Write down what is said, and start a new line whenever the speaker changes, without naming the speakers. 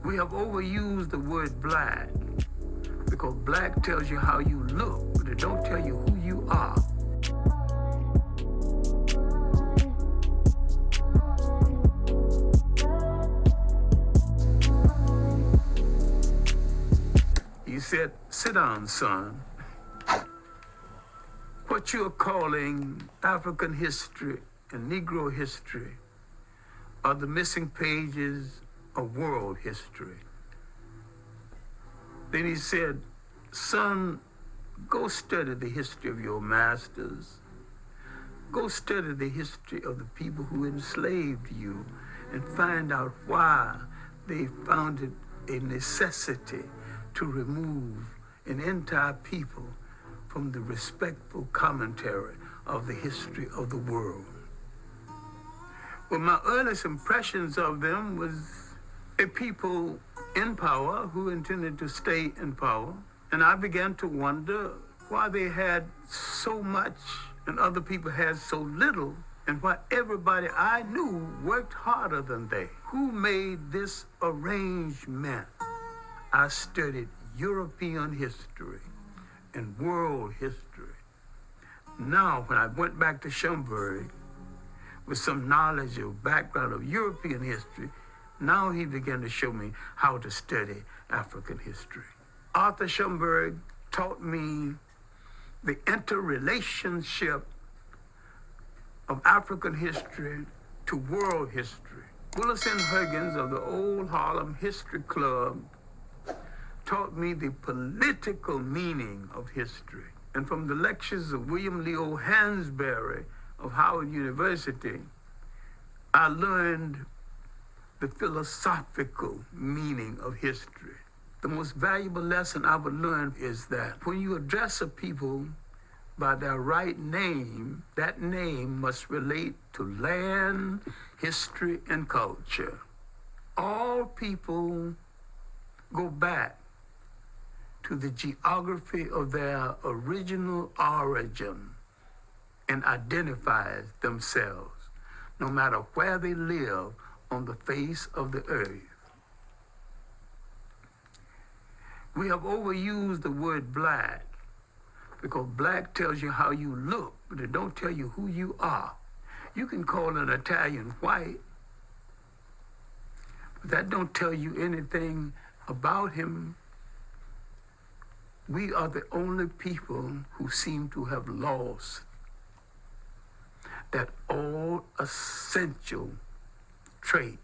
We have overused the word black because black tells you how you look, but it don't tell you who you are. He said, "Sit down, son. What you're calling African history and Negro history are the missing pages of world history." Then he said, "Son, go study the history of your masters. Go study the history of the people who enslaved you and find out why they found it a necessity to remove an entire people from the respectful commentary of the history of the world." Well, my earliest impressions of them was a people in power who intended to stay in power. And I began to wonder why they had so much and other people had so little, and why everybody I knew worked harder than they. Who made this arrangement? I studied European history and world history. Now, when I went back to Schomburg with some knowledge of background of European history, now he began to show me how to study African history. Arthur Schomburg taught me the interrelationship of African history to world history. Willis N. Huggins of the Old Harlem History Club taught me the political meaning of history. And from the lectures of William Leo Hansberry of Howard University, I learned the philosophical meaning of history. The most valuable lesson I would learn is that when you address a people by their right name, that name must relate to land, history, and culture. All people go back to the geography of their original origin and identifies themselves, no matter where they live on the face of the earth. We have overused the word black because black tells you how you look, but it don't tell you who you are. You can call an Italian white, but that don't tell you anything about him. We are the only people who seem to have lost that all essential trait